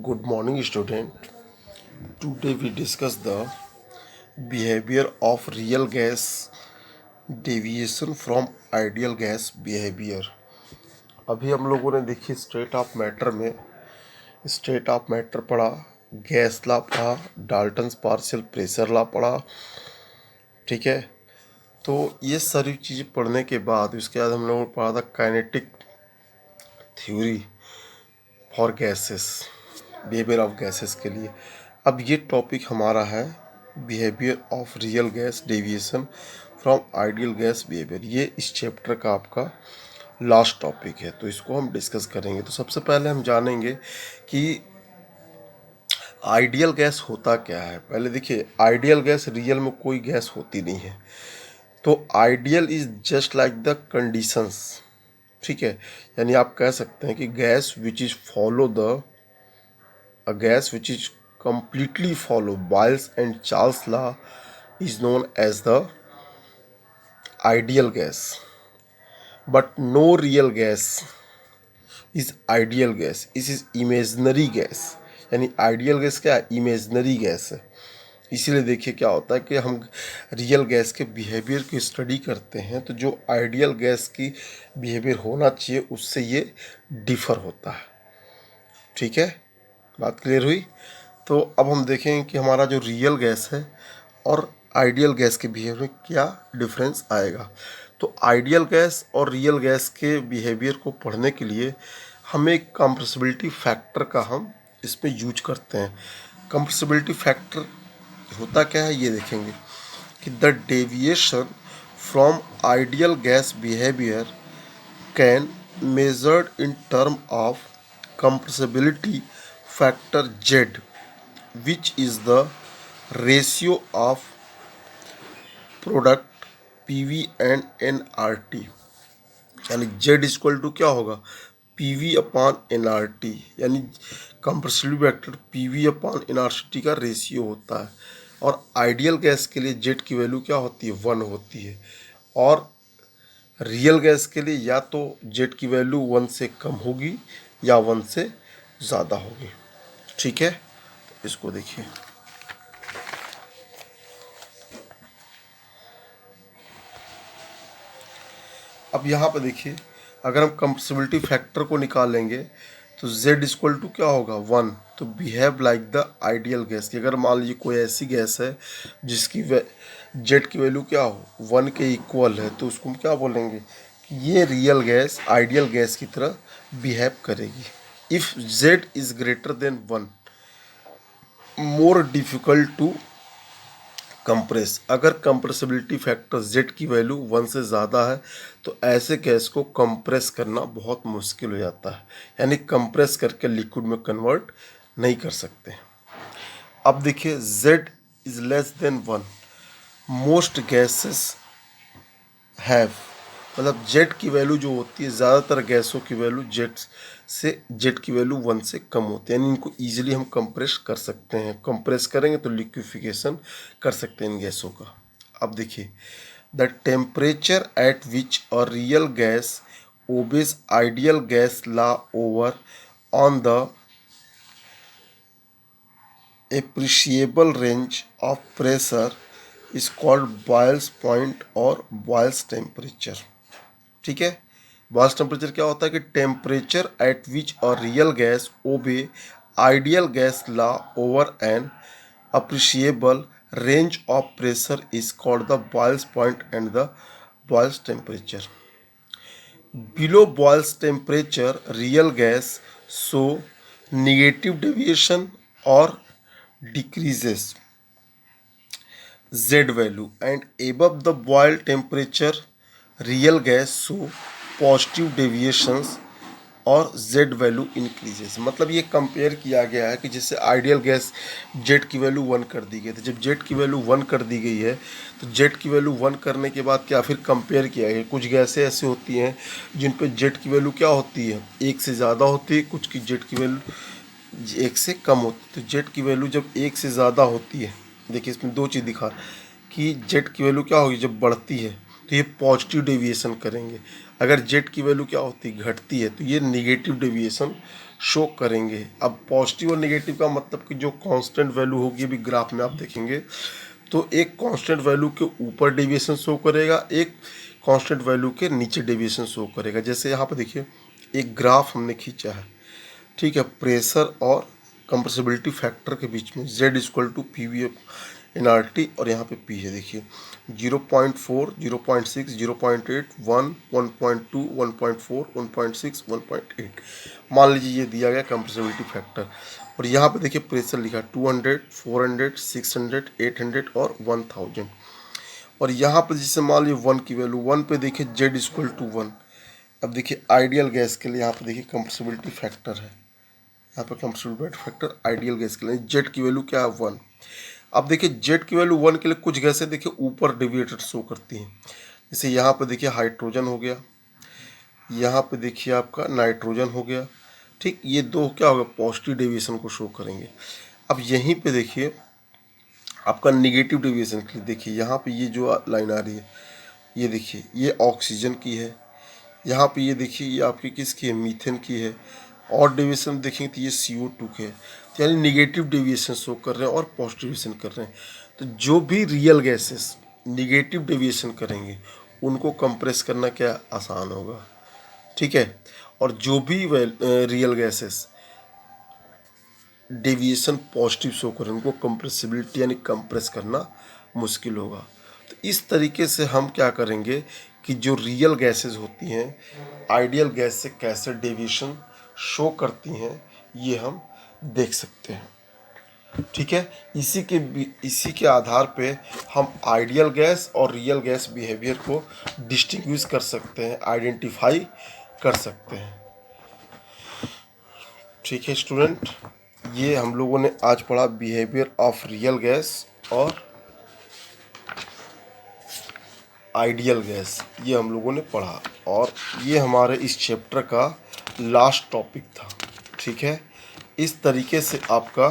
Good morning, student. Today we discuss the behavior of real gas deviation from ideal gas behavior. अभी हम लोगों ने देखी state of matter पढ़ा, gas law पढ़ा, डाल्टन्स पार्शियल प्रेशर लॉ पढ़ा। ठीक है, तो ये सारी चीज़ें पढ़ने के बाद उसके बाद हम लोगों ने पढ़ा था kinetic theory for gases, behaviour of gases के लिए। अब ये टॉपिक हमारा है behaviour of real gas deviation from ideal gas behaviour. ये इस चैप्टर का आपका लास्ट टॉपिक है, तो इसको हम डिस्कस करेंगे। तो सबसे पहले हम जानेंगे कि आइडियल गैस होता क्या है। पहले देखिए, आइडियल गैस रियल में कोई गैस होती नहीं है, तो ideal is just like the conditions. ठीक है, यानी आप कह सकते हैं कि gas which is follow the A gas which is completely follow Boyle's and Charles' law is known as the ideal gas. But no real gas is ideal gas. This is imaginary gas. यानी ideal gas क्या है? Imaginary gas है। इसीलिए देखिए क्या होता है कि हम रियल गैस के बिहेवियर की स्टडी करते हैं, तो जो आइडियल गैस की बिहेवियर होना चाहिए उससे ये डिफर होता है। ठीक है, बात क्लियर हुई। तो अब हम देखेंगे कि हमारा जो रियल गैस है और आइडियल गैस के बिहेवियर में क्या डिफरेंस आएगा। तो आइडियल गैस और रियल गैस के बिहेवियर को पढ़ने के लिए हम एक कंप्रेसिबिलिटी फैक्टर का हम इसमें यूज करते हैं। कंप्रेसिबिलिटी फैक्टर होता क्या है ये देखेंगे कि the deviation from ideal gas behaviour can measured in term of compressibility factor Z, which is the ratio of product PV and nRT। यानी Z इक्वल टू क्या होगा? PV अपॉन nRT, यानी compressibility factor PV upon nRT का ratio होता है। और ideal gas के लिए Z की वैल्यू क्या होती है? 1 होती है। और रियल गैस के लिए या तो Z की वैल्यू 1 से कम होगी या 1 से ज़्यादा होगी। ठीक है, इसको देखिए। अब यहाँ पर देखिए, अगर हम कंप्रेसिबिलिटी फैक्टर को निकालेंगे तो Z इक्वल टू क्या होगा? 1। तो behave like the ideal gas की। अगर मान लीजिए कोई ऐसी गैस है जिसकी Z की वैल्यू क्या हो? 1 के इक्वल है, तो उसको हम क्या बोलेंगे कि ये रियल गैस आइडियल गैस की तरह बिहेव करेगी। If Z is greater than 1, more difficult to compress. अगर कंप्रेसिबिलिटी फैक्टर Z की वैल्यू 1 से ज़्यादा है तो ऐसे गैस को कंप्रेस करना बहुत मुश्किल हो जाता है, यानी कंप्रेस करके लिक्विड में कन्वर्ट नहीं कर सकते। अब देखिए, Z is less than 1, most gases have, मतलब Z की वैल्यू जो होती है, ज़्यादातर गैसों की वैल्यू Z की वैल्यू 1 से कम होती है, यानी इनको ईजिली हम कंप्रेस कर सकते हैं। कंप्रेस करेंगे तो लिक्विफिकेशन कर सकते हैं इन गैसों का। अब देखिए, the temperature at which a real gas obeys ideal gas law over on the appreciable range of pressure is called Boyle's point और Boyle's temperature। ठीक है, बॉयल्स टेम्परेचर क्या होता है कि temperature at which a real gas obey ideal gas law over an appreciable range of pressure is called the Boyle's point and the Boyle's temperature. Below Boyle's temperature real gas show negative deviation और decreases Z value, and above the boil temperature real gas show positive deviations और Z value increases. मतलब ये compare किया गया है कि जैसे ideal gas Z की वैल्यू 1 कर दी गई, तो जब Z की वैल्यू 1 कर दी गई है तो Z की वैल्यू 1 करने के बाद क्या फिर कंपेयर किया गया। कुछ गैसें ऐसी होती हैं जिन पे Z की वैल्यू क्या होती है? 1 से ज़्यादा होती है, कुछ की Z की वैल्यू 1 से कम होती है। तो Z की वैल्यू जब 1 से ज़्यादा होती है, देखिए इसमें दो चीज़ दिखा कि Z की वैल्यू क्या होगी? जब बढ़ती है तो ये पॉजिटिव डेविएशन करेंगे। अगर Z की वैल्यू क्या होती है? घटती है, तो ये नेगेटिव डेविएशन शो करेंगे। अब पॉजिटिव और नेगेटिव का मतलब कि जो कांस्टेंट वैल्यू होगी अभी ग्राफ में आप देखेंगे तो एक कांस्टेंट वैल्यू के ऊपर डेविएशन शो करेगा, एक कांस्टेंट वैल्यू के नीचे डेविएशन शो करेगा। जैसे यहाँ पे देखिए एक ग्राफ हमने खींचा है, ठीक है, प्रेशर और कंप्रेसिबिलिटी फैक्टर के बीच में Z equal to P V N R T, और यहाँ पे P है देखिए 0.4, 0.6, 0.8, 1, 1.2, 1.4, 1.6, 1.8 मान लीजिए ये दिया गया कंप्रेसिबिलिटी फैक्टर। और यहाँ पे देखिए प्रेशर लिखा 200, 400, 600, 800 और 1000। और यहाँ पे जैसे मान लीजिए 1 की वैल्यू 1 पे देखिए Z इक्वल टू 1। अब देखिए आइडियल गैस के लिए यहाँ पे देखिए कंप्रेसिबिलिटी फैक्टर है, यहाँ पे कंप्रेसिबिलिटी फैक्टर आइडियल गैस के लिए जेड की वैल्यू क्या है 1। अब देखिए जेड की वैल्यू 1 के लिए कुछ गैसें देखिए ऊपर डेविएटेड शो करती हैं, जैसे यहाँ पे देखिए हाइड्रोजन हो गया, यहाँ पे देखिए आपका नाइट्रोजन हो गया, ठीक, ये दो क्या होगा पॉजिटिव डेविएशन को शो करेंगे। अब यहीं पे देखिए आपका निगेटिव डेविएशन के लिए देखिए यहाँ पे ये जो लाइन आ रही है ये देखिए ये ऑक्सीजन की है, यहाँ पे ये देखिए ये आपकी किसकी है मीथेन की है, और डेविएशन देखेंगे तो ये CO2 के है। तो यानी निगेटिव डेविएशन शो कर रहे हैं और पॉजिटिव डेविएशन कर रहे हैं। तो जो भी रियल गैसेस निगेटिव डेविएशन करेंगे उनको कंप्रेस करना क्या आसान होगा, ठीक है, और जो भी real gases deviation positive show करें उनको कंप्रेसिबिलिटी यानी कंप्रेस करना मुश्किल होगा। तो इस तरीके से हम क्या करेंगे कि जो रियल गैसेस होती हैं आइडियल गैस से कैसे डेविएशन शो करती हैं ये हम देख सकते हैं, ठीक है। इसी के आधार पे हम आइडियल गैस और रियल गैस बिहेवियर को डिस्टिंग्विश कर सकते हैं, आइडेंटिफाई कर सकते हैं, ठीक है स्टूडेंट। ये हम लोगों ने आज पढ़ा बिहेवियर ऑफ रियल गैस और आइडियल गैस, ये हम लोगों ने पढ़ा और ये हमारे इस चैप्टर का लास्ट टॉपिक था, ठीक है। इस तरीके से आपका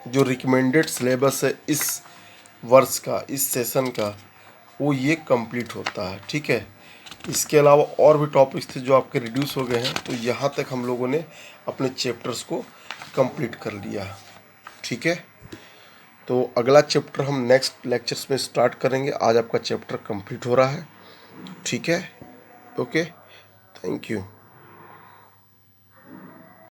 जो रिकमेंडेड सिलेबस है इस वर्ष का, इस सेशन का, वो ये कंप्लीट होता है, ठीक है। इसके अलावा और भी टॉपिक्स थे जो आपके रिड्यूस हो गए हैं, तो यहाँ तक हम लोगों ने अपने चैप्टर्स को कंप्लीट कर लिया, ठीक है। तो अगला चैप्टर हम नेक्स्ट लेक्चर्स में स्टार्ट करेंगे। आज आपका चैप्टर कंप्लीट हो रहा है, ठीक है, ओके, थैंक यू।